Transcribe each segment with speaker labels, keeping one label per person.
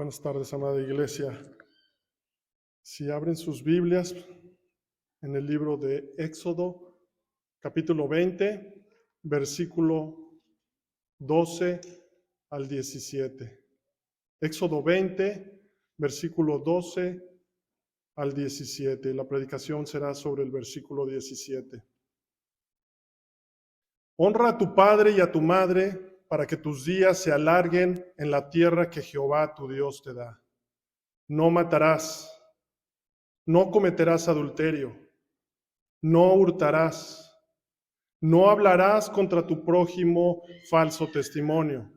Speaker 1: Buenas tardes, amada iglesia. Si abren sus Biblias en el libro de Éxodo, capítulo 20, versículo 12 al 17. Éxodo 20, versículo 12 al 17. La predicación será sobre el versículo 17. Honra a tu padre y a tu madre para que tus días se alarguen en la tierra que Jehová tu Dios te da. No matarás, no cometerás adulterio, no hurtarás, no hablarás contra tu prójimo falso testimonio,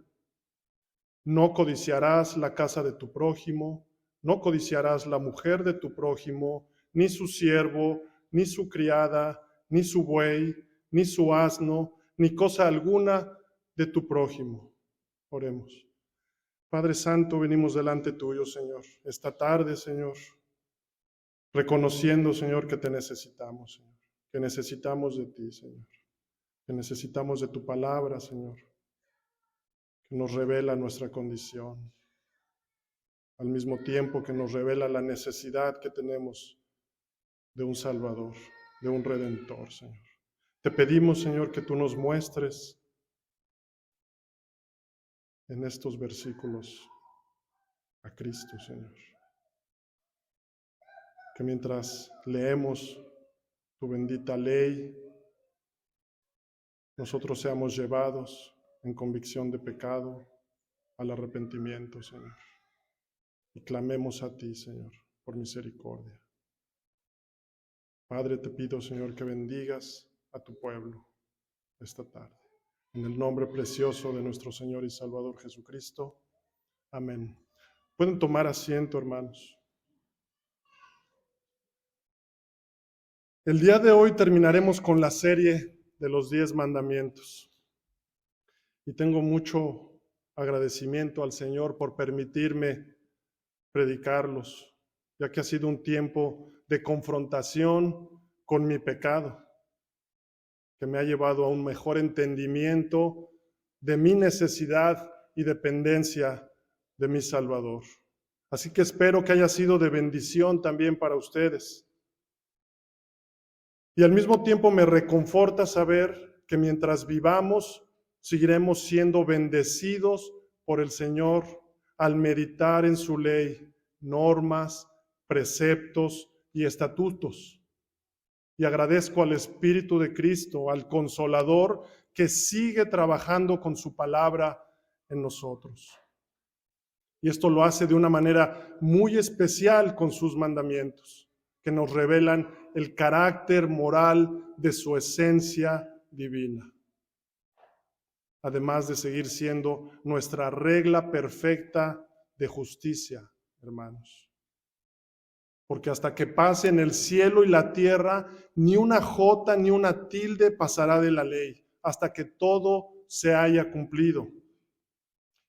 Speaker 1: no codiciarás la casa de tu prójimo, no codiciarás la mujer de tu prójimo, ni su siervo, ni su criada, ni su buey, ni su asno, ni cosa alguna de tu prójimo. Oremos. Padre Santo, venimos delante tuyo, Señor, esta tarde, Señor, reconociendo, Señor, que te necesitamos, Señor, que necesitamos de ti, Señor, que necesitamos de tu palabra, Señor, que nos revela nuestra condición, al mismo tiempo que nos revela la necesidad que tenemos de un Salvador, de un Redentor, Señor. Te pedimos, Señor, que tú nos muestres en estos versículos a Cristo, Señor. Que mientras leemos tu bendita ley, nosotros seamos llevados en convicción de pecado al arrepentimiento, Señor. Y clamemos a ti, Señor, por misericordia. Padre, te pido, Señor, que bendigas a tu pueblo esta tarde. En el nombre precioso de nuestro Señor y Salvador Jesucristo. Amén. Pueden tomar asiento, hermanos. El día de hoy terminaremos con la serie de los 10 mandamientos. Y tengo mucho agradecimiento al Señor por permitirme predicarlos, ya que ha sido un tiempo de confrontación con mi pecado, que me ha llevado a un mejor entendimiento de mi necesidad y dependencia de mi Salvador. Así que espero que haya sido de bendición también para ustedes. Y al mismo tiempo me reconforta saber que mientras vivamos, seguiremos siendo bendecidos por el Señor al meditar en su ley, normas, preceptos y estatutos. Y agradezco al Espíritu de Cristo, al Consolador, que sigue trabajando con su palabra en nosotros. Y esto lo hace de una manera muy especial con sus mandamientos, que nos revelan el carácter moral de su esencia divina. Además de seguir siendo nuestra regla perfecta de justicia, hermanos. Porque hasta que pasen el cielo y la tierra, ni una jota ni una tilde pasará de la ley, hasta que todo se haya cumplido.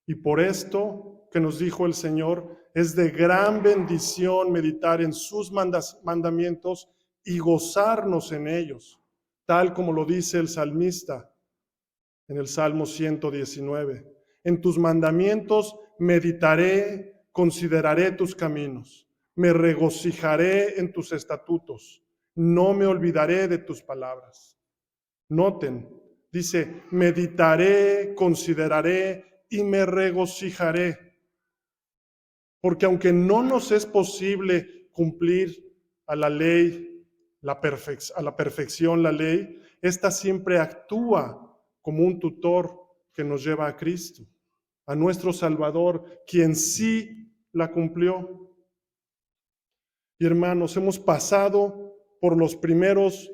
Speaker 1: Y por esto que nos dijo el Señor, es de gran bendición meditar en sus mandamientos y gozarnos en ellos, tal como lo dice el salmista en el Salmo 119. En tus mandamientos meditaré, consideraré tus caminos, me regocijaré en tus estatutos, no me olvidaré de tus palabras. Noten, dice, meditaré, consideraré y me regocijaré. Porque aunque no nos es posible cumplir a la ley, a la perfección la ley, esta siempre actúa como un tutor que nos lleva a Cristo, a nuestro Salvador, quien sí la cumplió. Y hermanos, hemos pasado por los primeros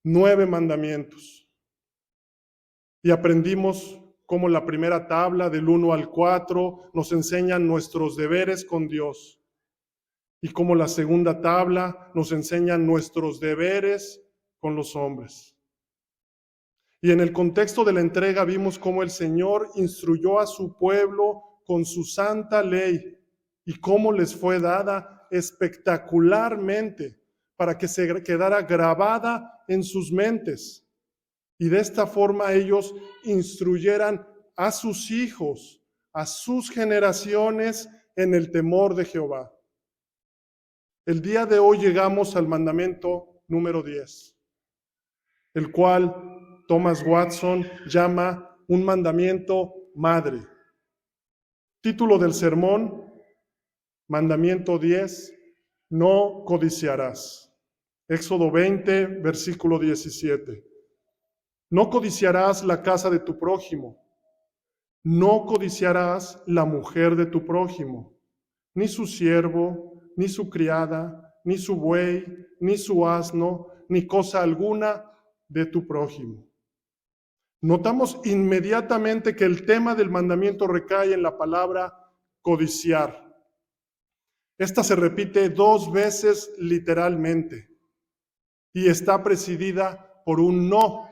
Speaker 1: 9 mandamientos y aprendimos cómo la primera tabla del 1 al 4 nos enseña nuestros deberes con Dios y cómo la segunda tabla nos enseña nuestros deberes con los hombres. Y en el contexto de la entrega vimos cómo el Señor instruyó a su pueblo con su santa ley y cómo les fue dada espectacularmente para que se quedara grabada en sus mentes. Y de esta forma ellos instruyeran a sus hijos, a sus generaciones en el temor de Jehová. El día de hoy llegamos al mandamiento número 10, el cual Thomas Watson llama un mandamiento madre. Título del sermón, mandamiento 10, no codiciarás. Éxodo 20, versículo 17. No codiciarás la casa de tu prójimo, no codiciarás la mujer de tu prójimo, ni su siervo, ni su criada, ni su buey, ni su asno, ni cosa alguna de tu prójimo. Notamos inmediatamente que el tema del mandamiento recae en la palabra codiciar. Esta se repite 2 veces literalmente y está presidida por un no.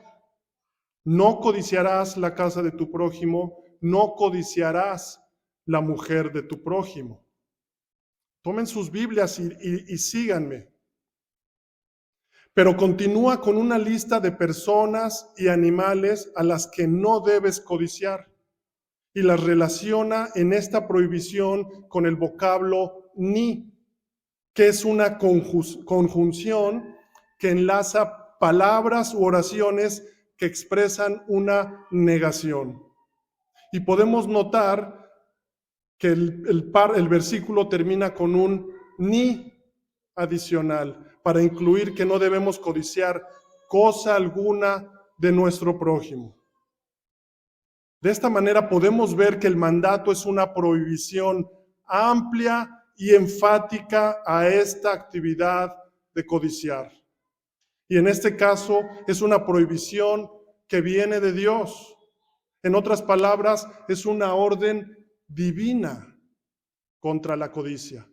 Speaker 1: No codiciarás la casa de tu prójimo, no codiciarás la mujer de tu prójimo. Tomen sus Biblias y síganme. Pero continúa con una lista de personas y animales a las que no debes codiciar y las relaciona en esta prohibición con el vocablo ni, que es una conjunción que enlaza palabras u oraciones que expresan una negación. Y podemos notar que el versículo termina con un ni adicional para incluir que no debemos codiciar cosa alguna de nuestro prójimo. De esta manera podemos ver que el mandato es una prohibición amplia y enfática a esta actividad de codiciar. Y en este caso es una prohibición que viene de Dios. En otras palabras, es una orden divina contra la codicia.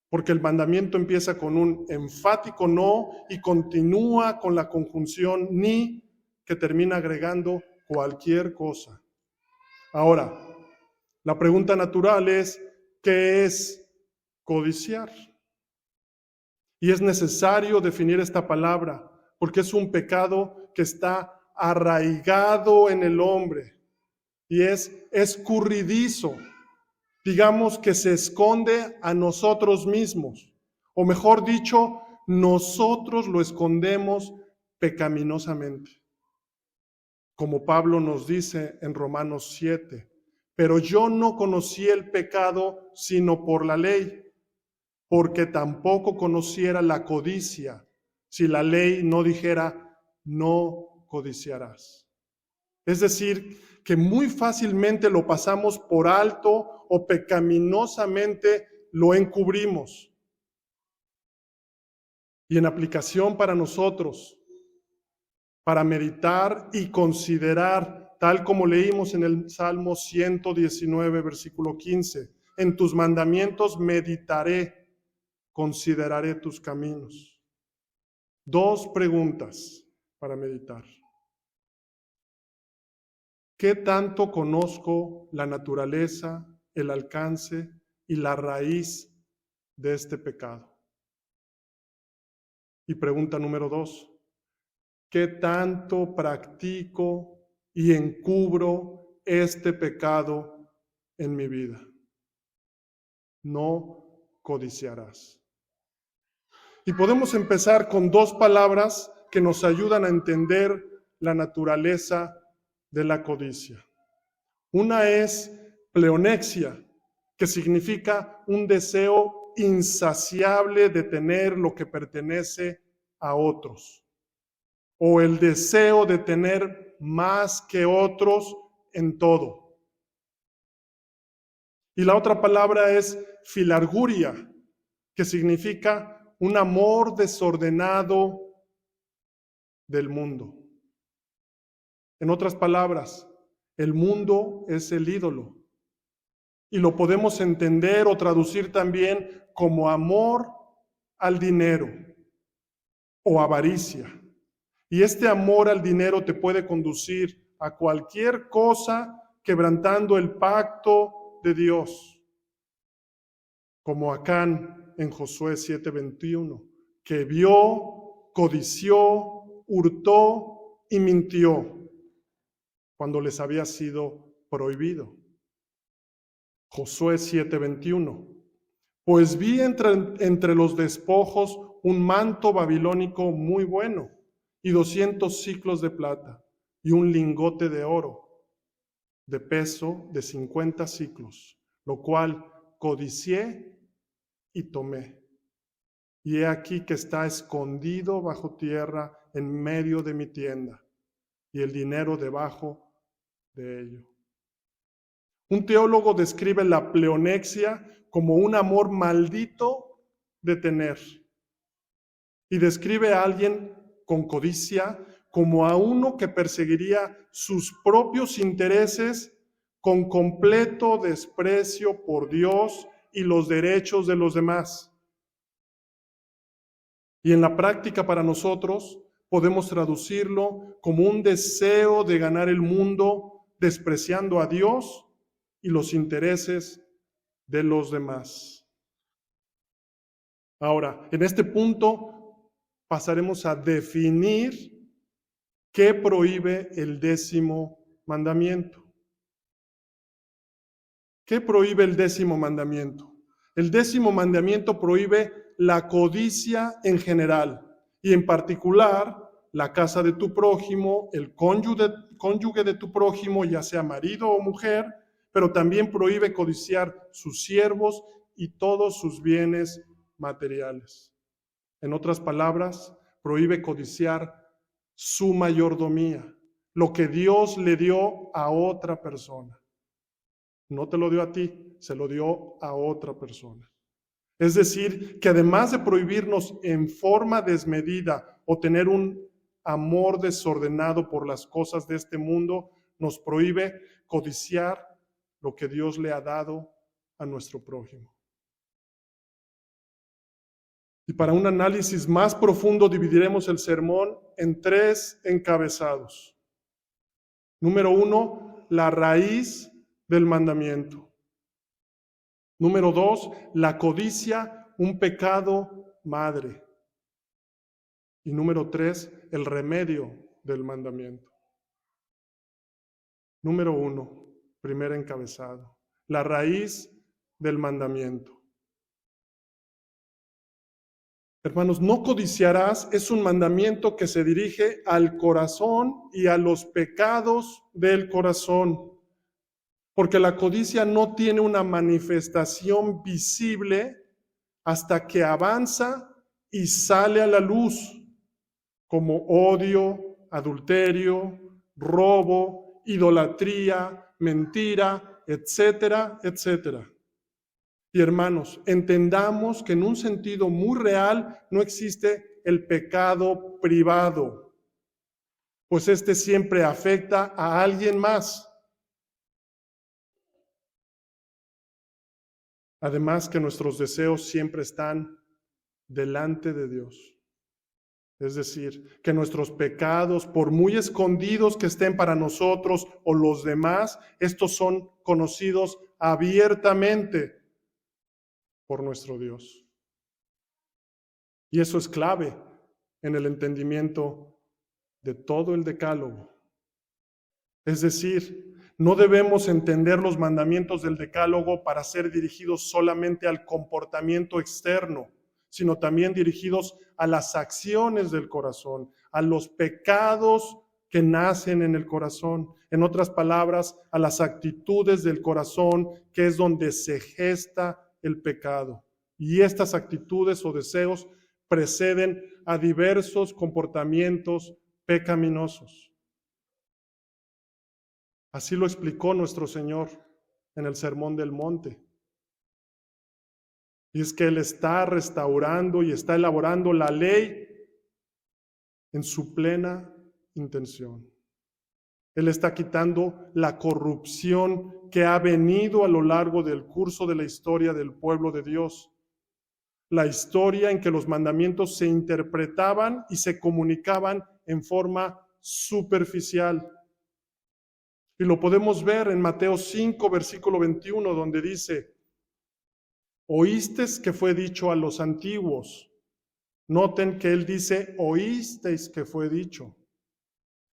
Speaker 1: Porque el mandamiento empieza con un enfático no y continúa con la conjunción ni, que termina agregando cualquier cosa. Ahora, la pregunta natural es, ¿qué es codiciar? Y es necesario definir esta palabra, porque es un pecado que está arraigado en el hombre y es escurridizo. Digamos que se esconde a nosotros mismos, o mejor dicho, nosotros lo escondemos pecaminosamente. Como Pablo nos dice en Romanos 7, pero yo no conocí el pecado sino por la ley, porque tampoco conociera la codicia si la ley no dijera, no codiciarás. Es decir, que muy fácilmente lo pasamos por alto o pecaminosamente lo encubrimos. Y en aplicación para nosotros, para meditar y considerar, tal como leímos en el Salmo 119, versículo 15, en tus mandamientos meditaré, consideraré tus caminos. 2 preguntas para meditar. ¿Qué tanto conozco la naturaleza, el alcance y la raíz de este pecado? Y pregunta número 2, ¿qué tanto practico y encubro este pecado en mi vida? No codiciarás. Y podemos empezar con 2 palabras que nos ayudan a entender la naturaleza de la codicia. Una es pleonexia, que significa un deseo insaciable de tener lo que pertenece a otros, o el deseo de tener más que otros en todo. Y la otra palabra es filarguria, que significa un amor desordenado del mundo. En otras palabras, el mundo es el ídolo. Y lo podemos entender o traducir también como amor al dinero o avaricia. Y este amor al dinero te puede conducir a cualquier cosa quebrantando el pacto de Dios. Como Acán en Josué 7:21, que vio, codició, hurtó y mintió cuando les había sido prohibido. Josué 7:21. Pues vi entre los despojos un manto babilónico muy bueno y 200 siclos de plata y un lingote de oro de peso de 50 siclos, lo cual codicié y tomé. Y he aquí que está escondido bajo tierra en medio de mi tienda, y el dinero debajo de ello. Un teólogo describe la pleonexia como un amor maldito de tener, y describe a alguien con codicia como a uno que perseguiría sus propios intereses con completo desprecio por Dios y los derechos de los demás. Y en la práctica para nosotros podemos traducirlo como un deseo de ganar el mundo despreciando a Dios y los intereses de los demás. Ahora, en este punto pasaremos a definir qué prohíbe el 10º mandamiento. ¿Qué prohíbe el 10º mandamiento? El 10º mandamiento prohíbe la codicia en general y en particular la casa de tu prójimo, el cónyuge de tu prójimo, ya sea marido o mujer, pero también prohíbe codiciar sus siervos y todos sus bienes materiales. En otras palabras, prohíbe codiciar su mayordomía, lo que Dios le dio a otra persona. No te lo dio a ti, se lo dio a otra persona. Es decir, que además de prohibirnos en forma desmedida o tener un amor desordenado por las cosas de este mundo, nos prohíbe codiciar lo que Dios le ha dado a nuestro prójimo. Y para un análisis más profundo dividiremos el sermón en 3 encabezados. Número 1, la raíz del mandamiento. Número 2, la codicia, un pecado madre. Y número 3, el remedio del mandamiento. Número 1, primer encabezado, la raíz del mandamiento. Hermanos, no codiciarás es un mandamiento que se dirige al corazón y a los pecados del corazón, porque la codicia no tiene una manifestación visible hasta que avanza y sale a la luz, como odio, adulterio, robo, idolatría, mentira, etcétera, etcétera. Y hermanos, entendamos que en un sentido muy real no existe el pecado privado, pues este siempre afecta a alguien más. Además que nuestros deseos siempre están delante de Dios. Es decir, que nuestros pecados, por muy escondidos que estén para nosotros o los demás, estos son conocidos abiertamente por nuestro Dios. Y eso es clave en el entendimiento de todo el decálogo. Es decir, no debemos entender los mandamientos del decálogo para ser dirigidos solamente al comportamiento externo, sino también dirigidos a las acciones del corazón, a los pecados que nacen en el corazón. En otras palabras, a las actitudes del corazón, que es donde se gesta el pecado. Y estas actitudes o deseos preceden a diversos comportamientos pecaminosos. Así lo explicó nuestro Señor en el Sermón del Monte. Y es que Él está restaurando y está elaborando la ley en su plena intención. Él está quitando la corrupción que ha venido a lo largo del curso de la historia del pueblo de Dios. La historia en que los mandamientos se interpretaban y se comunicaban en forma superficial. Y lo podemos ver en Mateo 5, versículo 21, donde dice: oísteis que fue dicho a los antiguos. Noten que él dice, oísteis que fue dicho.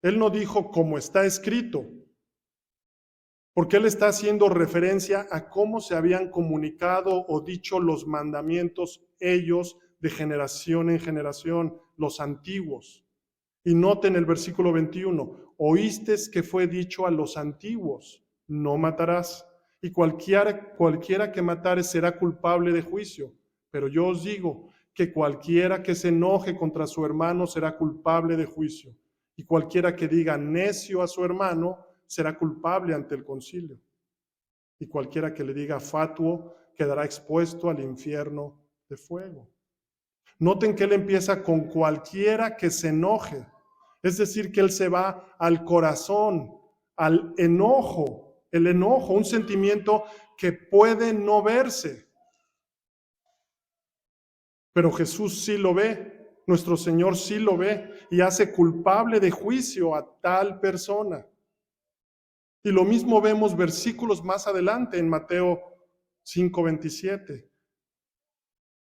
Speaker 1: Él no dijo como está escrito. Porque él está haciendo referencia a cómo se habían comunicado o dicho los mandamientos ellos de generación en generación, los antiguos. Y noten el versículo 21, oísteis que fue dicho a los antiguos, no matarás, y cualquiera que matare será culpable de juicio. Pero yo os digo que cualquiera que se enoje contra su hermano será culpable de juicio, y cualquiera que diga necio a su hermano será culpable ante el concilio, y cualquiera que le diga fatuo quedará expuesto al infierno de fuego. Noten que él empieza con cualquiera que se enoje, es decir, que él se va al corazón, al enojo, el enojo, un sentimiento que puede no verse. Pero Jesús sí lo ve, nuestro Señor sí lo ve y hace culpable de juicio a tal persona. Y lo mismo vemos versículos más adelante en Mateo 5:27.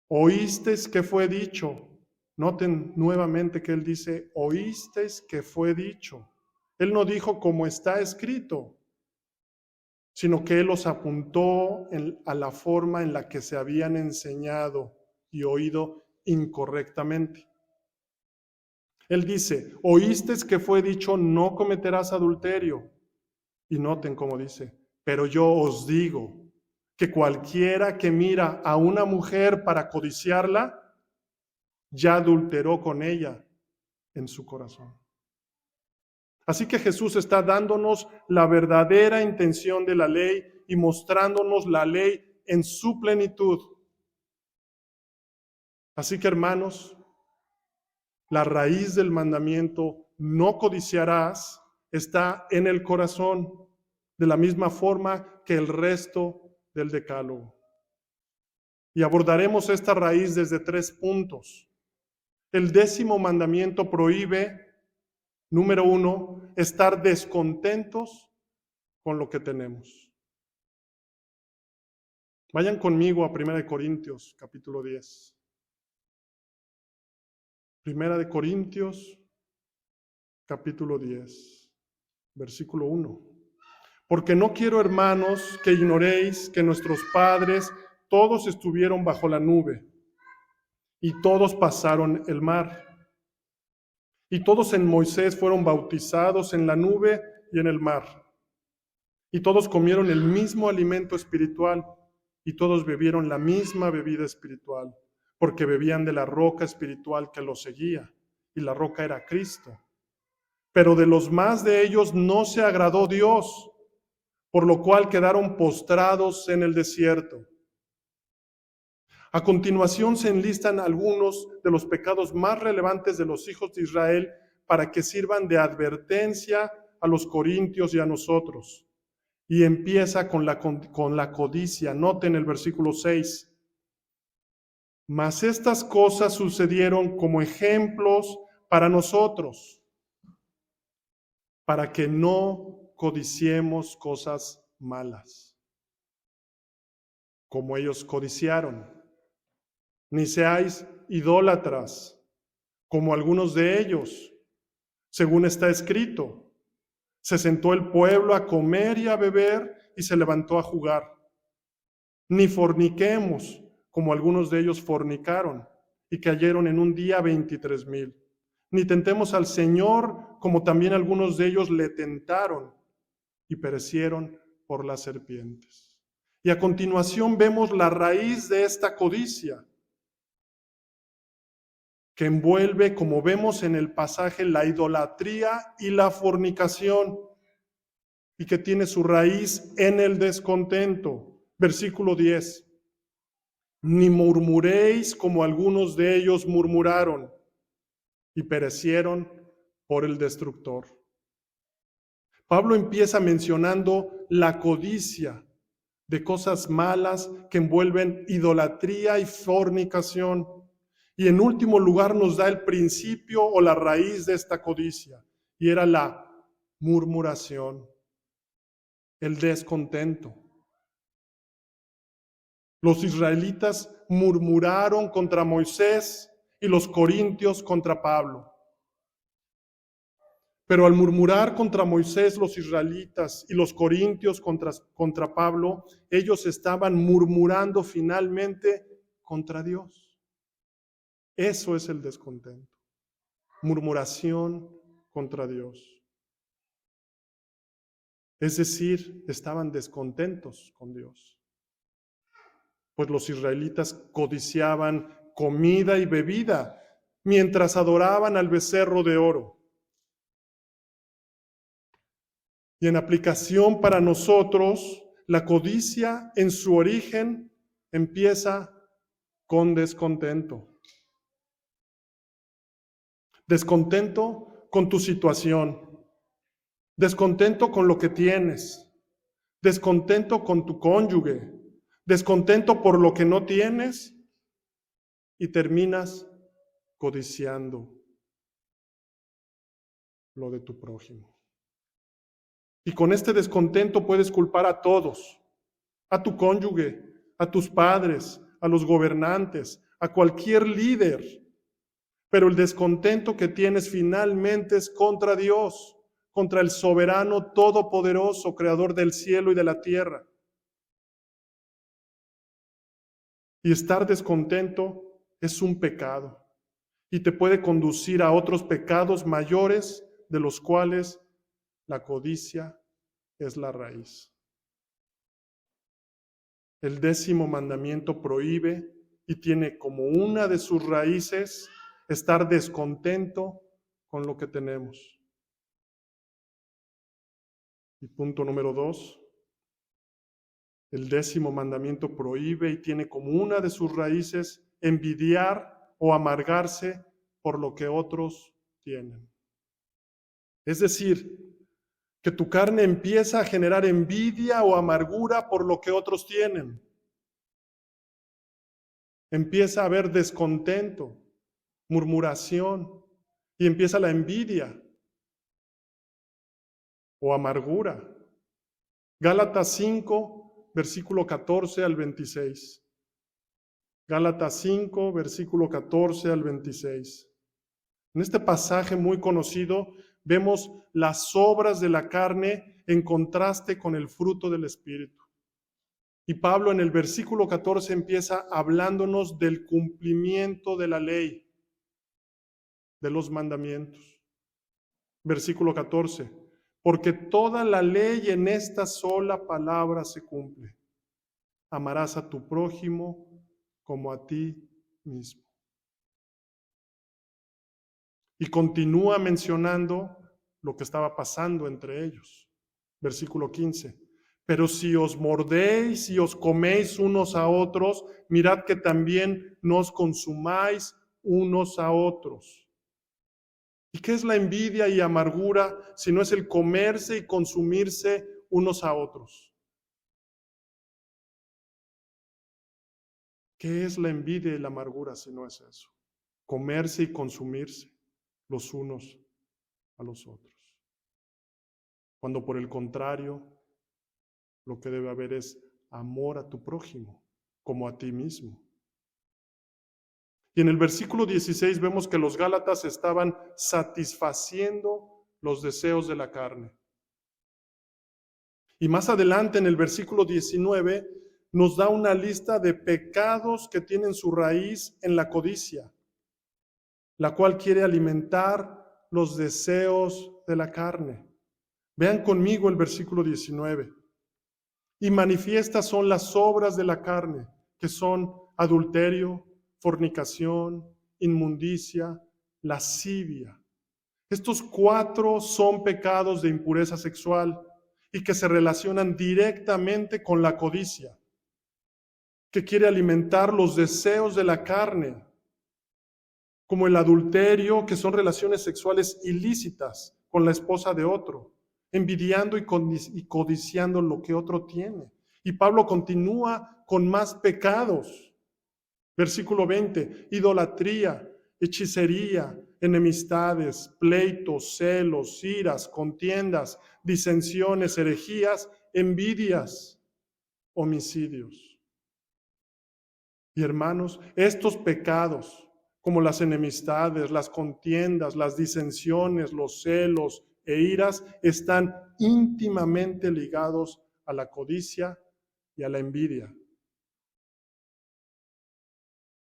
Speaker 1: Oísteis que fue dicho. Noten nuevamente que él dice, oísteis que fue dicho. Él no dijo como está escrito, sino que él los apuntó a la forma en la que se habían enseñado y oído incorrectamente. Él dice, oísteis que fue dicho, no cometerás adulterio. Y noten cómo dice, pero yo os digo que cualquiera que mira a una mujer para codiciarla, ya adulteró con ella en su corazón. Así que Jesús está dándonos la verdadera intención de la ley y mostrándonos la ley en su plenitud. Así que, hermanos, la raíz del mandamiento, no codiciarás, está en el corazón, de la misma forma que el resto del decálogo. Y abordaremos esta raíz desde 3 puntos. El 10º mandamiento prohíbe, número 1, estar descontentos con lo que tenemos. Vayan conmigo a 1 Corintios, capítulo 10. 1 Corintios, capítulo 10, versículo 1. Porque no quiero, hermanos, que ignoréis que nuestros padres todos estuvieron bajo la nube, y todos pasaron el mar. Y todos en Moisés fueron bautizados en la nube y en el mar. Y todos comieron el mismo alimento espiritual, y todos bebieron la misma bebida espiritual, porque bebían de la roca espiritual que los seguía, y la roca era Cristo. Pero de los más de ellos no se agradó Dios, por lo cual quedaron postrados en el desierto. A continuación se enlistan algunos de los pecados más relevantes de los hijos de Israel para que sirvan de advertencia a los corintios y a nosotros. Y empieza con la codicia. Noten el versículo 6. Mas estas cosas sucedieron como ejemplos para nosotros, para que no codiciemos cosas malas, como ellos codiciaron. Ni seáis idólatras, como algunos de ellos, según está escrito. Se sentó el pueblo a comer y a beber y se levantó a jugar. Ni forniquemos, como algunos de ellos fornicaron y cayeron en un día 23,000. Ni tentemos al Señor, como también algunos de ellos le tentaron y perecieron por las serpientes. Y a continuación vemos la raíz de esta codicia, que envuelve, como vemos en el pasaje, la idolatría y la fornicación, y que tiene su raíz en el descontento. Versículo 10. Ni murmuréis como algunos de ellos murmuraron y perecieron por el destructor. Pablo empieza mencionando la codicia de cosas malas que envuelven idolatría y fornicación. Y en último lugar nos da el principio o la raíz de esta codicia, y era la murmuración, el descontento. Los israelitas murmuraron contra Moisés y los corintios contra Pablo. Pero al murmurar contra Moisés los israelitas y los corintios contra Pablo, ellos estaban murmurando finalmente contra Dios. Eso es el descontento. Murmuración contra Dios. Es decir, estaban descontentos con Dios. Pues los israelitas codiciaban comida y bebida mientras adoraban al becerro de oro. Y en aplicación para nosotros, la codicia en su origen empieza con descontento. Descontento con tu situación. Descontento con lo que tienes. Descontento con tu cónyuge. Descontento por lo que no tienes. Y terminas codiciando lo de tu prójimo. Y con este descontento puedes culpar a todos, a tu cónyuge, a tus padres, a los gobernantes, a cualquier líder. Pero el descontento que tienes finalmente es contra Dios, contra el soberano todopoderoso, creador del cielo y de la tierra. Y estar descontento es un pecado y te puede conducir a otros pecados mayores, de los cuales la codicia es la raíz. El 10º mandamiento prohíbe y tiene como una de sus raíces estar descontento con lo que tenemos. Y punto número 2, el 10º mandamiento prohíbe y tiene como una de sus raíces envidiar o amargarse por lo que otros tienen. Es decir, que tu carne empieza a generar envidia o amargura por lo que otros tienen. Empieza a haber descontento, murmuración, y empieza la envidia o amargura. Gálatas 5, versículo 14 al 26. Gálatas 5, versículo 14 al 26. En este pasaje muy conocido vemos las obras de la carne en contraste con el fruto del Espíritu. Y Pablo en el versículo 14 empieza hablándonos del cumplimiento de la ley, de los mandamientos. Versículo 14. Porque toda la ley en esta sola palabra se cumple. Amarás a tu prójimo como a ti mismo. Y continúa mencionando lo que estaba pasando entre ellos. Versículo 15. Pero si os mordéis y os coméis unos a otros, mirad que también no os consumáis unos a otros. ¿Y qué es la envidia y amargura si no es el comerse y consumirse unos a otros? ¿Qué es la envidia y la amargura si no es eso? Comerse y consumirse los unos a los otros. Cuando por el contrario, lo que debe haber es amor a tu prójimo, como a ti mismo. Y en el versículo 16 vemos que los gálatas estaban satisfaciendo los deseos de la carne. Y más adelante en el versículo 19 nos da una lista de pecados que tienen su raíz en la codicia, la cual quiere alimentar los deseos de la carne. Vean conmigo el versículo 19. Y manifiestas son las obras de la carne, que son adulterio, fornicación, inmundicia, lascivia. Estos 4 son pecados de impureza sexual y que se relacionan directamente con la codicia, que quiere alimentar los deseos de la carne, como el adulterio, que son relaciones sexuales ilícitas con la esposa de otro, envidiando y codiciando lo que otro tiene. Y Pablo continúa con más pecados. Versículo 20, idolatría, hechicería, enemistades, pleitos, celos, iras, contiendas, disensiones, herejías, envidias, homicidios. Y hermanos, estos pecados, como las enemistades, las contiendas, las disensiones, los celos, e iras están íntimamente ligados a la codicia y a la envidia.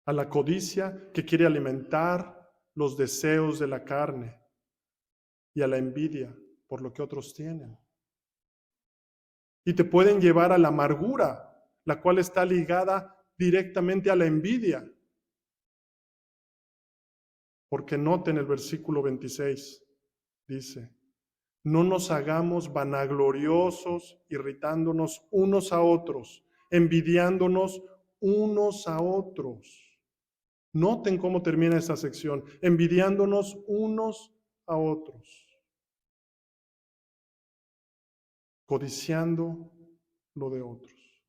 Speaker 1: A la codicia que quiere alimentar los deseos de la carne y a la envidia por lo que otros tienen. Y te pueden llevar a la amargura, la cual está ligada directamente a la envidia. Porque noten el versículo 26, dice, no nos hagamos vanagloriosos, irritándonos unos a otros, envidiándonos unos a otros. Noten cómo termina esta sección, envidiándonos unos a otros, codiciando lo de otros.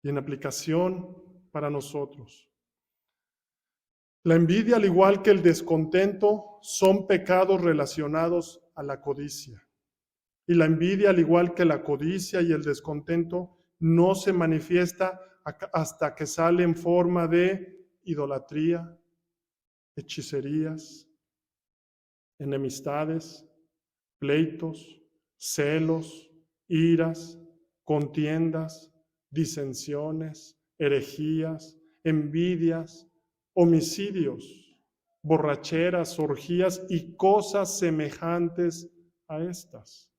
Speaker 1: Y en aplicación para nosotros, la envidia, al igual que el descontento, son pecados relacionados a la codicia. Y la envidia, al igual que la codicia y el descontento, no se manifiesta hasta que sale en forma de idolatría, hechicerías, enemistades, pleitos, celos, iras, contiendas, disensiones, herejías, envidias, homicidios, borracheras, orgías y cosas semejantes a estas.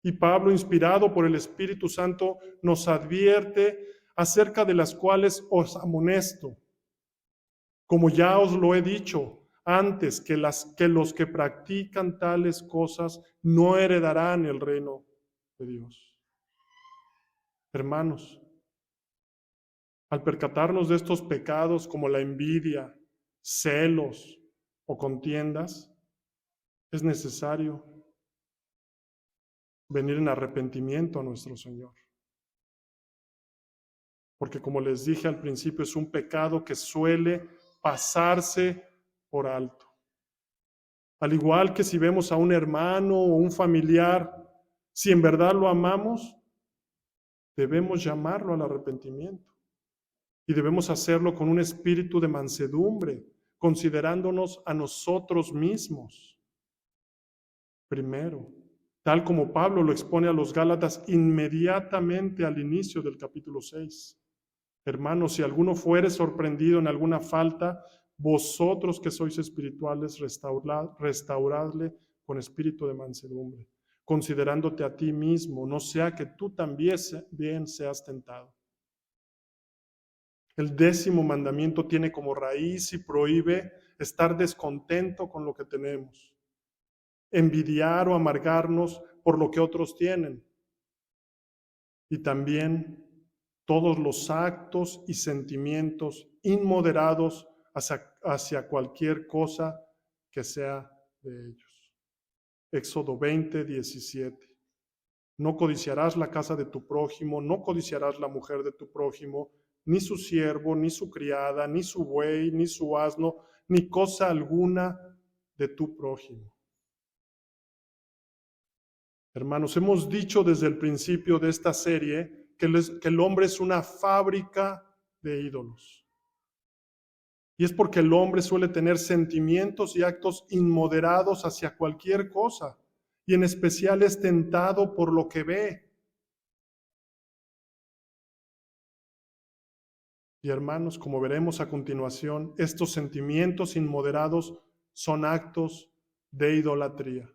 Speaker 1: Y Pablo, inspirado por el Espíritu Santo, nos advierte acerca de las cuales os amonesto. Como ya os lo he dicho antes, que los que practican tales cosas no heredarán el reino de Dios. Hermanos, al percatarnos de estos pecados como la envidia, celos o contiendas, es necesario venir en arrepentimiento a nuestro Señor. Porque como les dije al principio, es un pecado que suele pasarse por alto. Al igual que si vemos a un hermano o un familiar, si en verdad lo amamos, debemos llamarlo al arrepentimiento. Y debemos hacerlo con un espíritu de mansedumbre, considerándonos a nosotros mismos. Primero, tal como Pablo lo expone a los Gálatas inmediatamente al inicio del capítulo 6. Hermanos, si alguno fuere sorprendido en alguna falta, vosotros que sois espirituales, restauradle con espíritu de mansedumbre, considerándote a ti mismo, no sea que tú también seas tentado. El 10º mandamiento tiene como raíz y prohíbe estar descontento con lo que tenemos, envidiar o amargarnos por lo que otros tienen, y también todos los actos y sentimientos inmoderados hacia cualquier cosa que sea de ellos. Éxodo 20, 17. No codiciarás la casa de tu prójimo, no codiciarás la mujer de tu prójimo, ni su siervo, ni su criada, ni su buey, ni su asno, ni cosa alguna de tu prójimo. Hermanos, hemos dicho desde el principio de esta serie que el hombre es una fábrica de ídolos. Y es porque el hombre suele tener sentimientos y actos inmoderados hacia cualquier cosa, y en especial es tentado por lo que ve. Y hermanos, como veremos a continuación, estos sentimientos inmoderados son actos de idolatría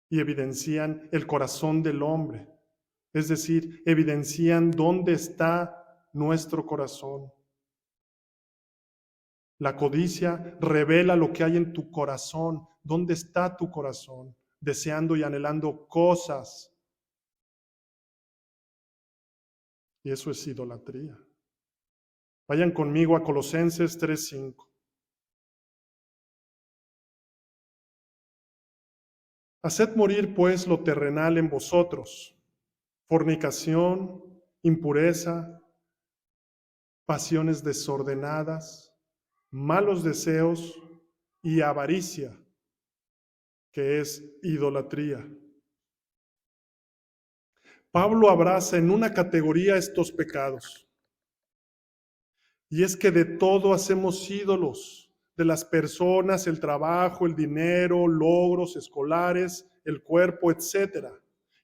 Speaker 1: y evidencian el corazón del hombre, es decir, evidencian dónde está nuestro corazón. La codicia revela lo que hay en tu corazón, dónde está tu corazón, deseando y anhelando cosas. Y eso es idolatría. Vayan conmigo a Colosenses 3:5. Haced morir pues lo terrenal en vosotros: fornicación, impureza, pasiones desordenadas, malos deseos y avaricia, que es idolatría. Pablo abraza en una categoría estos pecados. Y es que de todo hacemos ídolos, de las personas, el trabajo, el dinero, logros escolares, el cuerpo, etcétera.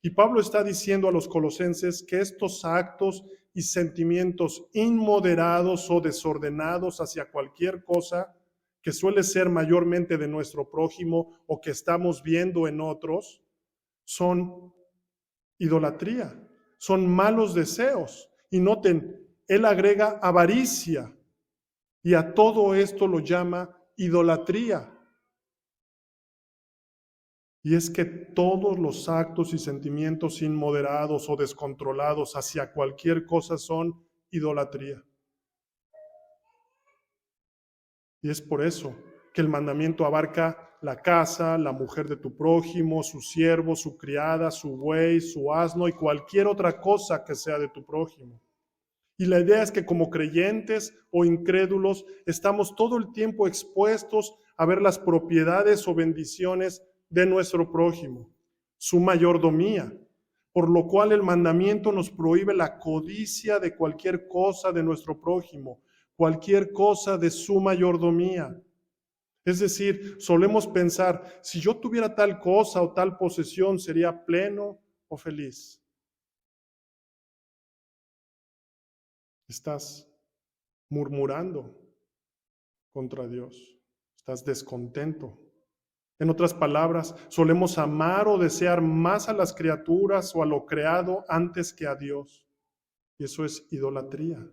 Speaker 1: Y Pablo está diciendo a los colosenses que estos actos y sentimientos inmoderados o desordenados hacia cualquier cosa que suele ser mayormente de nuestro prójimo o que estamos viendo en otros, son idolatría, son malos deseos. Y noten, él agrega avaricia y a todo esto lo llama idolatría. Y es que todos los actos y sentimientos inmoderados o descontrolados hacia cualquier cosa son idolatría. Y es por eso que el mandamiento abarca la casa, la mujer de tu prójimo, su siervo, su criada, su buey, su asno y cualquier otra cosa que sea de tu prójimo. Y la idea es que como creyentes o incrédulos estamos todo el tiempo expuestos a ver las propiedades o bendiciones de nuestro prójimo, su mayordomía, por lo cual el mandamiento nos prohíbe la codicia de cualquier cosa de nuestro prójimo, cualquier cosa de su mayordomía. Es decir, solemos pensar, si yo tuviera tal cosa o tal posesión, sería pleno o feliz. Estás murmurando contra Dios, estás descontento. En otras palabras, solemos amar o desear más a las criaturas o a lo creado antes que a Dios. Y eso es idolatría.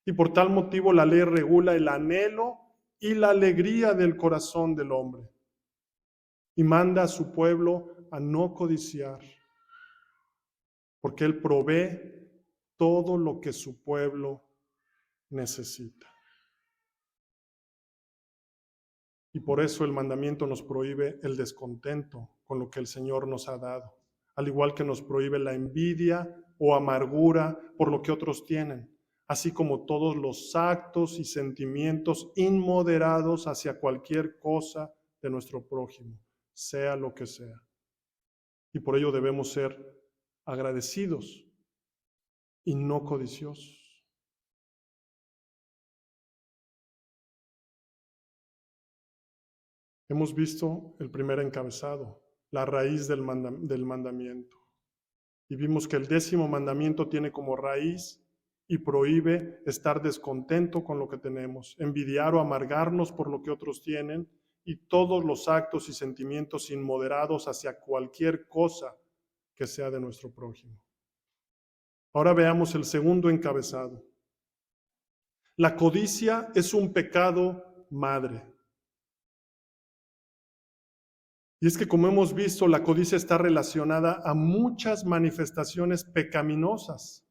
Speaker 1: Y por tal motivo la ley regula el anhelo y la alegría del corazón del hombre. Y manda a su pueblo a no codiciar, porque Él provee todo lo que su pueblo necesita. Y por eso el mandamiento nos prohíbe el descontento con lo que el Señor nos ha dado, al igual que nos prohíbe la envidia o amargura por lo que otros tienen, así como todos los actos y sentimientos inmoderados hacia cualquier cosa de nuestro prójimo, sea lo que sea. Y por ello debemos ser agradecidos y no codiciosos. Hemos visto el primer encabezado, la raíz del mandamiento. Y vimos que el 10º mandamiento tiene como raíz y prohíbe estar descontento con lo que tenemos, envidiar o amargarnos por lo que otros tienen y todos los actos y sentimientos inmoderados hacia cualquier cosa que sea de nuestro prójimo. Ahora veamos el segundo encabezado. La codicia es un pecado madre. Y es que, como hemos visto, la codicia está relacionada a muchas manifestaciones pecaminosas.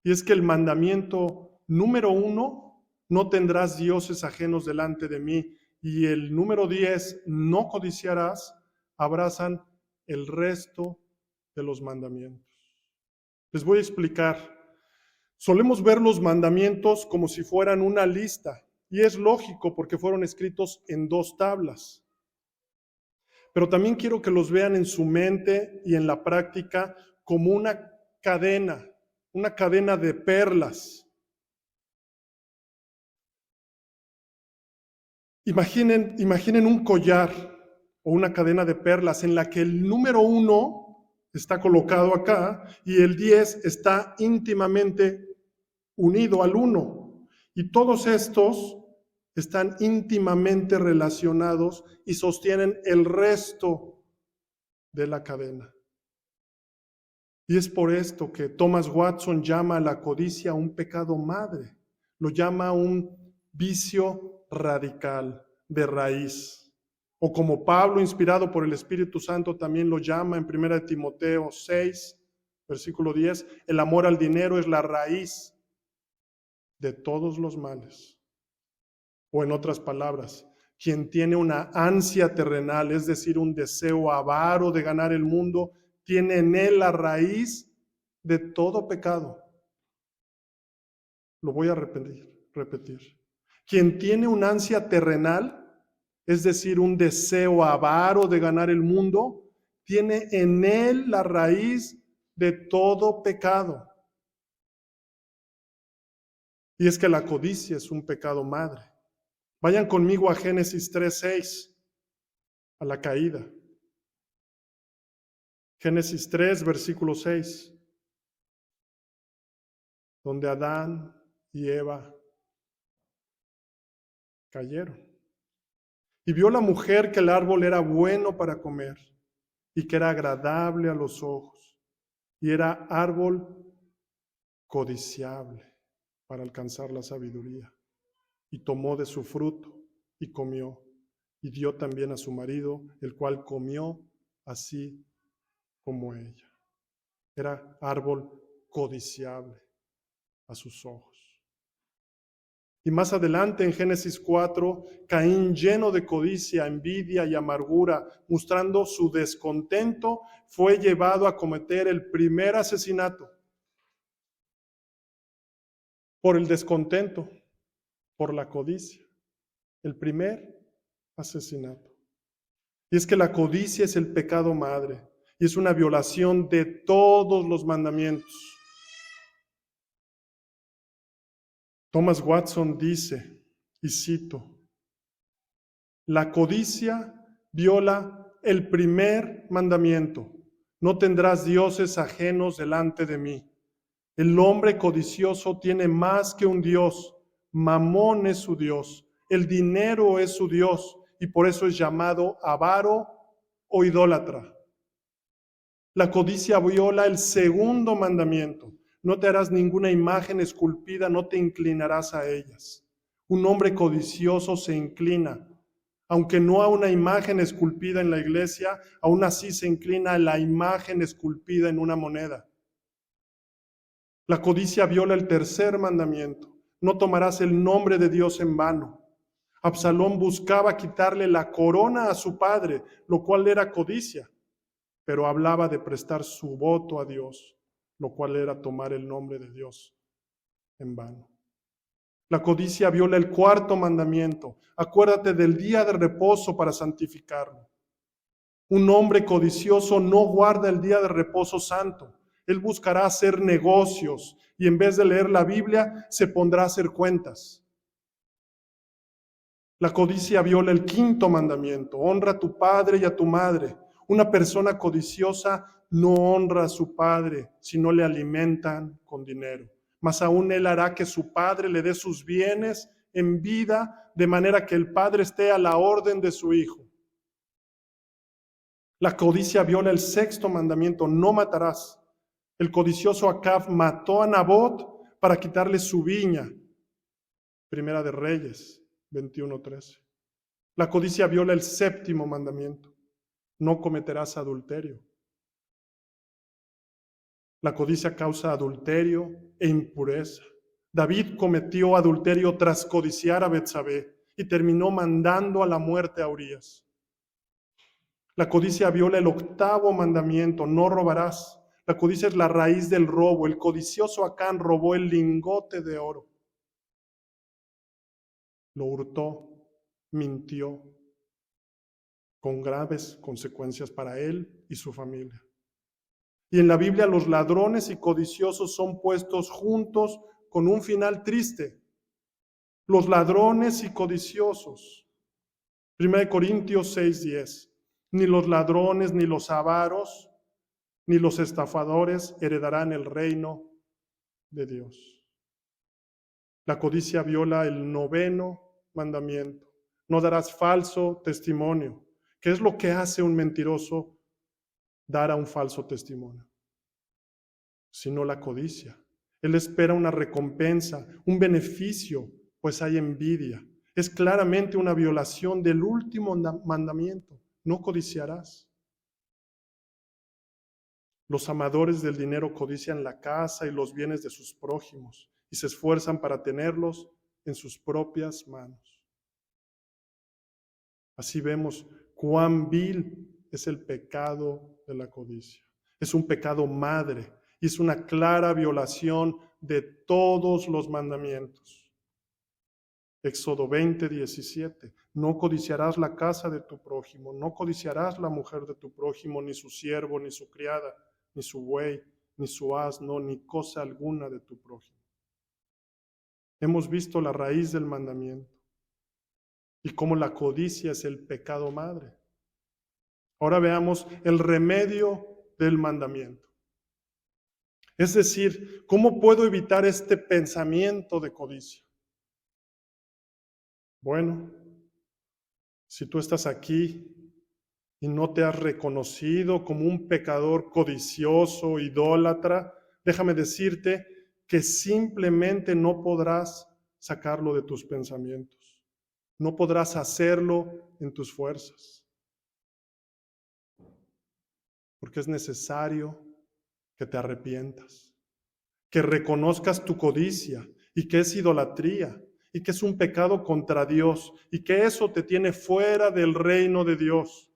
Speaker 1: Y es que el mandamiento número 1, no tendrás dioses ajenos delante de mí, y el número 10, no codiciarás, abrazan el resto de los mandamientos. Les voy a explicar. Solemos ver los mandamientos como si fueran una lista, y es lógico porque fueron escritos en 2 tablas. Pero también quiero que los vean en su mente y en la práctica como una cadena de perlas. Imaginen un collar o una cadena de perlas en la que el número 1 está colocado acá y el 10 está íntimamente unido al 1. Y todos estos están íntimamente relacionados y sostienen el resto de la cadena. Y es por esto que Thomas Watson llama a la codicia un pecado madre, lo llama un vicio radical, de raíz. O como Pablo, inspirado por el Espíritu Santo, también lo llama en 1 Timoteo 6, versículo 10, el amor al dinero es la raíz de todos los males. O en otras palabras, quien tiene una ansia terrenal, es decir, un deseo avaro de ganar el mundo, tiene en él la raíz de todo pecado. Lo voy a repetir. Quien tiene una ansia terrenal, es decir, un deseo avaro de ganar el mundo, tiene en él la raíz de todo pecado. Y es que la codicia es un pecado madre. Vayan conmigo a Génesis 3:6, a la caída. Génesis 3, versículo 6, donde Adán y Eva cayeron. Y vio la mujer que el árbol era bueno para comer y que era agradable a los ojos y era árbol codiciable para alcanzar la sabiduría. Y tomó de su fruto y comió y dio también a su marido, el cual comió así como ella. Era árbol codiciable a sus ojos. Y más adelante en Génesis 4, Caín, lleno de codicia, envidia y amargura, mostrando su descontento, fue llevado a cometer el primer asesinato. Por el descontento, por la codicia. El primer asesinato. Y es que la codicia es el pecado madre y es una violación de todos los mandamientos. Thomas Watson dice, y cito, la codicia viola el primer mandamiento. No tendrás dioses ajenos delante de mí. El hombre codicioso tiene más que un Dios. Mamón es su Dios. El dinero es su Dios y por eso es llamado avaro o idólatra. La codicia viola el segundo mandamiento. No te harás ninguna imagen esculpida, no te inclinarás a ellas. Un hombre codicioso se inclina. Aunque no a una imagen esculpida en la iglesia, aún así se inclina a la imagen esculpida en una moneda. La codicia viola el tercer mandamiento. No tomarás el nombre de Dios en vano. Absalón buscaba quitarle la corona a su padre, lo cual era codicia, pero hablaba de prestar su voto a Dios, lo cual era tomar el nombre de Dios en vano. La codicia viola el cuarto mandamiento. Acuérdate del día de reposo para santificarlo. Un hombre codicioso no guarda el día de reposo santo. Él buscará hacer negocios y en vez de leer la Biblia se pondrá a hacer cuentas. La codicia viola el quinto mandamiento. Honra a tu padre y a tu madre. Una persona codiciosa no honra a su padre si no le alimentan con dinero. Más aún él hará que su padre le dé sus bienes en vida, de manera que el padre esté a la orden de su hijo. La codicia viola el sexto mandamiento, no matarás. El codicioso Acab mató a Nabot para quitarle su viña. Primera de Reyes 21:13. La codicia viola el séptimo mandamiento, no cometerás adulterio. La codicia causa adulterio e impureza. David cometió adulterio tras codiciar a Betsabé y terminó mandando a la muerte a Urías. La codicia viola el octavo mandamiento, no robarás. La codicia es la raíz del robo. El codicioso Acán robó el lingote de oro. Lo hurtó, mintió, con graves consecuencias para él y su familia. Y en la Biblia los ladrones y codiciosos son puestos juntos con un final triste. Los ladrones y codiciosos. 1 Corintios 6:10. Ni los ladrones, ni los avaros, ni los estafadores heredarán el reino de Dios. La codicia viola el noveno mandamiento. No darás falso testimonio. ¿Qué es lo que hace un mentiroso? Dar a un falso testimonio, sino la codicia. Él espera una recompensa, un beneficio, pues hay envidia. Es claramente una violación del último mandamiento. No codiciarás. Los amadores del dinero codician la casa y los bienes de sus prójimos y se esfuerzan para tenerlos en sus propias manos. Así vemos cuán vil es el pecado de la codicia. Es un pecado madre y es una clara violación de todos los mandamientos. Éxodo 20:17. No codiciarás la casa de tu prójimo, no codiciarás la mujer de tu prójimo, ni su siervo, ni su criada, ni su buey, ni su asno, ni cosa alguna de tu prójimo. Hemos visto la raíz del mandamiento. y cómo la codicia es el pecado madre. Ahora veamos el remedio del mandamiento. Es decir, ¿cómo puedo evitar este pensamiento de codicia? Bueno, si tú estás aquí y no te has reconocido como un pecador codicioso, idólatra, déjame decirte que simplemente no podrás sacarlo de tus pensamientos. No podrás hacerlo en tus fuerzas. Porque es necesario que te arrepientas, que reconozcas tu codicia y que es idolatría y que es un pecado contra Dios y que eso te tiene fuera del reino de Dios.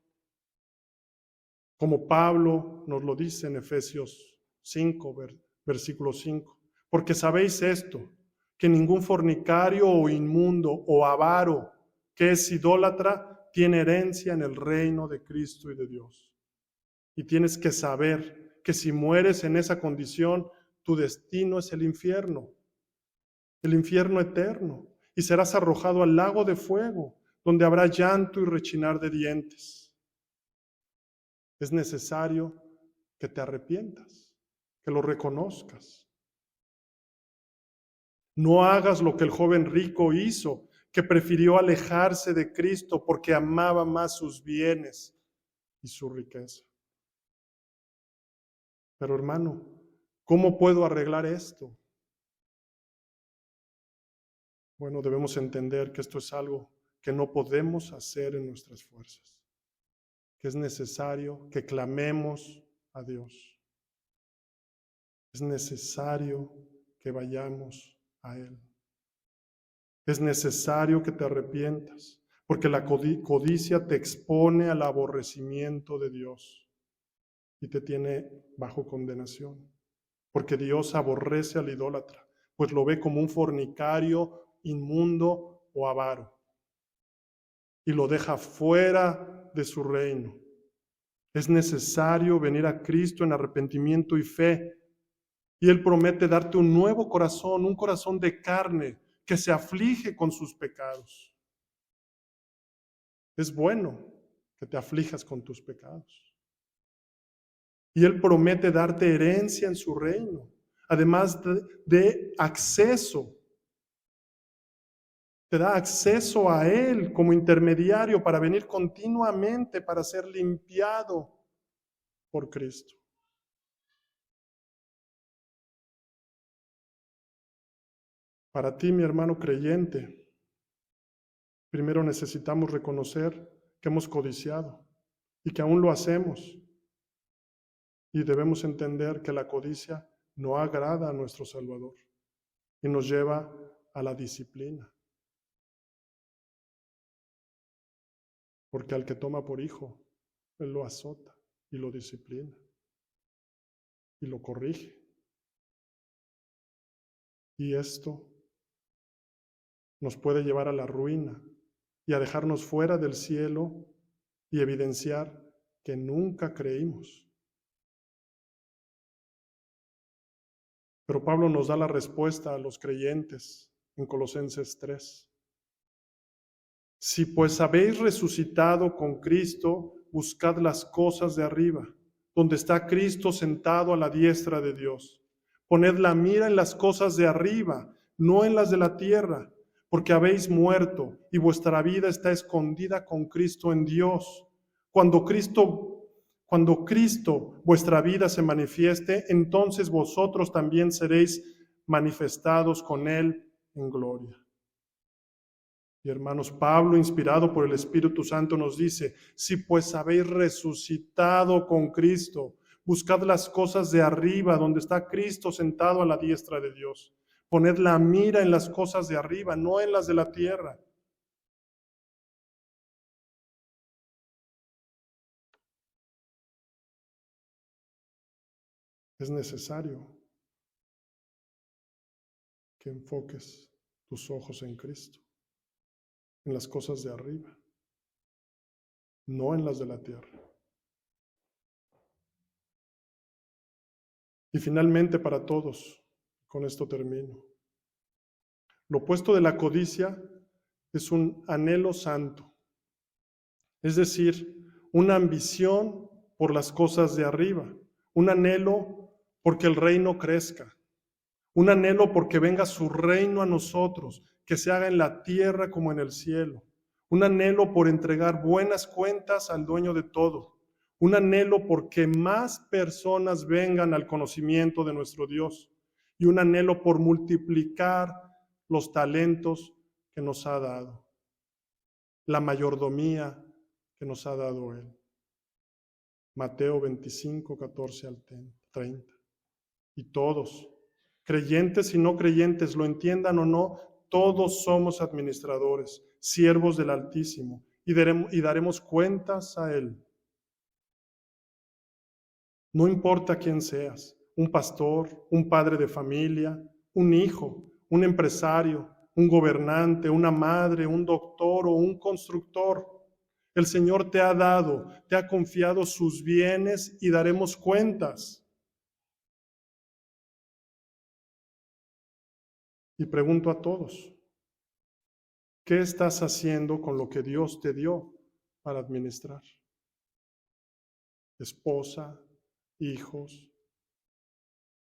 Speaker 1: Como Pablo nos lo dice en Efesios 5, versículo 5. Porque sabéis esto, que ningún fornicario o inmundo o avaro que es idólatra tiene herencia en el reino de Cristo y de Dios. Y tienes que saber que si mueres en esa condición, tu destino es el infierno eterno, y serás arrojado al lago de fuego, donde habrá llanto y rechinar de dientes. Es necesario que te arrepientas, que lo reconozcas. No hagas lo que el joven rico hizo, que prefirió alejarse de Cristo porque amaba más sus bienes y su riqueza. Pero hermano, ¿cómo puedo arreglar esto? Bueno, debemos entender que esto es algo que no podemos hacer en nuestras fuerzas, que es necesario que clamemos a Dios. Es necesario que vayamos a Él. Es necesario que te arrepientas, porque la codicia te expone al aborrecimiento de Dios y te tiene bajo condenación, porque Dios aborrece al idólatra, pues lo ve como un fornicario, inmundo o avaro, y lo deja fuera de su reino. Es necesario venir a Cristo en arrepentimiento y fe, y Él promete darte un nuevo corazón, un corazón de carne que se aflige con sus pecados. Es bueno que te aflijas con tus pecados. Y Él promete darte herencia en su reino, además de acceso. Te da acceso a Él como intermediario para venir continuamente, para ser limpiado por Cristo. Para ti, mi hermano creyente, primero necesitamos reconocer que hemos codiciado y que aún lo hacemos. Y debemos entender que la codicia no agrada a nuestro Salvador y nos lleva a la disciplina. Porque al que toma por hijo, Él lo azota y lo disciplina y lo corrige. Y esto nos puede llevar a la ruina y a dejarnos fuera del cielo y evidenciar que nunca creímos. Pero Pablo nos da la respuesta a los creyentes en Colosenses 3. Si pues habéis resucitado con Cristo, buscad las cosas de arriba, donde está Cristo sentado a la diestra de Dios. Poned la mira en las cosas de arriba, no en las de la tierra, porque habéis muerto y vuestra vida está escondida con Cristo en Dios. Cuando Cristo, vuestra vida se manifieste, entonces vosotros también seréis manifestados con Él en gloria. Y hermanos, Pablo, inspirado por el Espíritu Santo, nos dice, si pues habéis resucitado con Cristo, buscad las cosas de arriba, donde está Cristo sentado a la diestra de Dios. Poned la mira en las cosas de arriba, no en las de la tierra. Es necesario que enfoques tus ojos en Cristo, en las cosas de arriba, no en las de la tierra. Y finalmente para todos, con esto termino. Lo opuesto de la codicia es un anhelo santo, es decir, una ambición por las cosas de arriba, un anhelo porque el reino crezca, un anhelo porque venga su reino a nosotros, que se haga en la tierra como en el cielo, un anhelo por entregar buenas cuentas al dueño de todo, un anhelo porque más personas vengan al conocimiento de nuestro Dios y un anhelo por multiplicar los talentos que nos ha dado, la mayordomía que nos ha dado Él. Mateo 25, 14 al 30. Y todos, creyentes y no creyentes, lo entiendan o no, todos somos administradores, siervos del Altísimo, y daremos cuentas a Él. No importa quién seas, un pastor, un padre de familia, un hijo, un empresario, un gobernante, una madre, un doctor o un constructor. El Señor te ha dado, te ha confiado sus bienes y daremos cuentas. Y pregunto a todos, ¿qué estás haciendo con lo que Dios te dio para administrar? Esposa, hijos,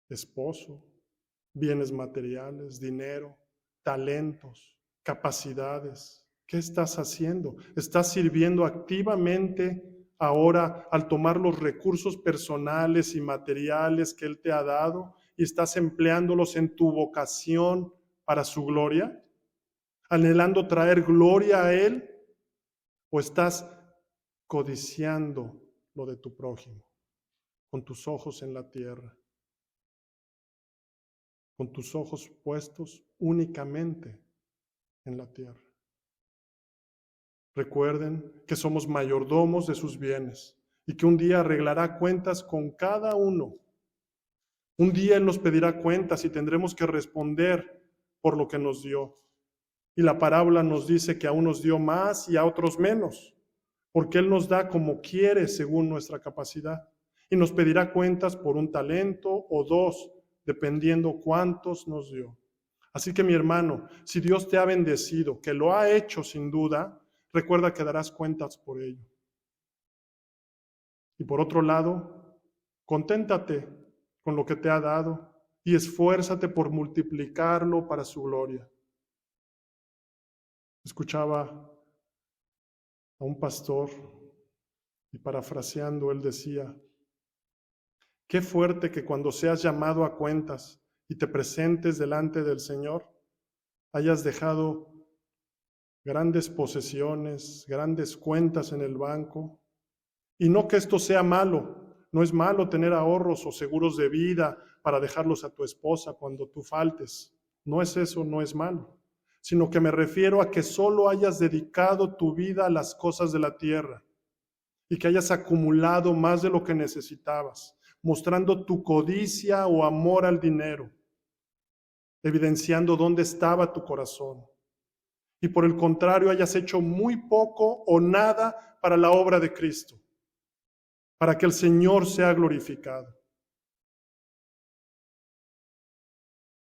Speaker 1: esposo, bienes materiales, dinero, talentos, capacidades. ¿Qué estás haciendo? ¿Estás sirviendo activamente ahora al tomar los recursos personales y materiales que Él te ha dado y estás empleándolos en tu vocación para su gloria? ¿Anhelando traer gloria a Él? ¿O estás codiciando lo de tu prójimo con tus ojos en la tierra? Con tus ojos puestos únicamente en la tierra. Recuerden que somos mayordomos de sus bienes y que un día arreglará cuentas con cada uno. Un día Él nos pedirá cuentas y tendremos que responder por lo que nos dio. Y la parábola nos dice que a unos dio más y a otros menos, porque Él nos da como quiere según nuestra capacidad. Y nos pedirá cuentas por un talento o dos, dependiendo cuántos nos dio. Así que mi hermano, si Dios te ha bendecido, que lo ha hecho sin duda, recuerda que darás cuentas por ello. Y por otro lado, conténtate con lo que te ha dado y esfuérzate por multiplicarlo para su gloria. Escuchaba a un pastor y parafraseando él decía, qué fuerte que cuando seas llamado a cuentas y te presentes delante del Señor, hayas dejado grandes posesiones, grandes cuentas en el banco. Y no que esto sea malo, no es malo tener ahorros o seguros de vida para dejarlos a tu esposa cuando tú faltes. No es eso, no es malo, sino que me refiero a que solo hayas dedicado tu vida a las cosas de la tierra y que hayas acumulado más de lo que necesitabas, mostrando tu codicia o amor al dinero, evidenciando dónde estaba tu corazón. Y por el contrario, hayas hecho muy poco o nada para la obra de Cristo, para que el Señor sea glorificado.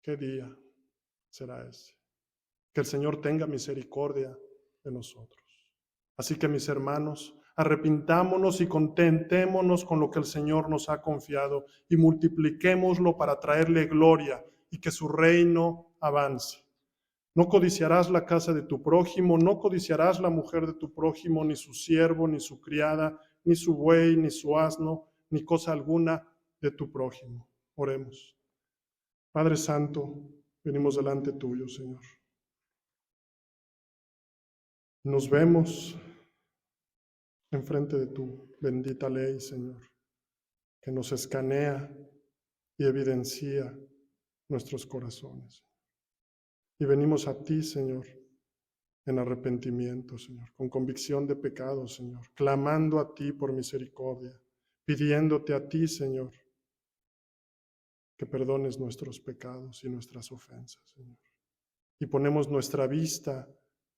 Speaker 1: ¿Qué día será ese? Que el Señor tenga misericordia de nosotros. Así que mis hermanos, arrepintámonos y contentémonos con lo que el Señor nos ha confiado y multipliquémoslo para traerle gloria y que su reino avance. No codiciarás la casa de tu prójimo, no codiciarás la mujer de tu prójimo, ni su siervo, ni su criada, ni su buey, ni su asno, ni cosa alguna de tu prójimo. Oremos. Padre Santo, venimos delante tuyo, Señor. Nos vemos enfrente de tu bendita ley, Señor, que nos escanea y evidencia nuestros corazones. Y venimos a ti, Señor, en arrepentimiento, Señor, con convicción de pecado, Señor, clamando a ti por misericordia, pidiéndote a ti, Señor, que perdones nuestros pecados y nuestras ofensas, Señor. Y ponemos nuestra vista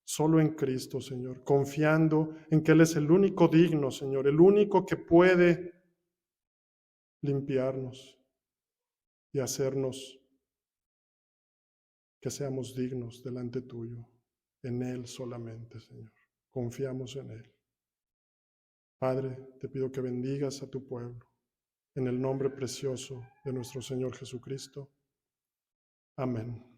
Speaker 1: solo en Cristo, Señor, confiando en que Él es el único digno, Señor, el único que puede limpiarnos y hacernos que seamos dignos delante tuyo. en Él solamente, Señor. Confiamos en Él. Padre, te pido que bendigas a tu pueblo, en el nombre precioso de nuestro Señor Jesucristo. Amén.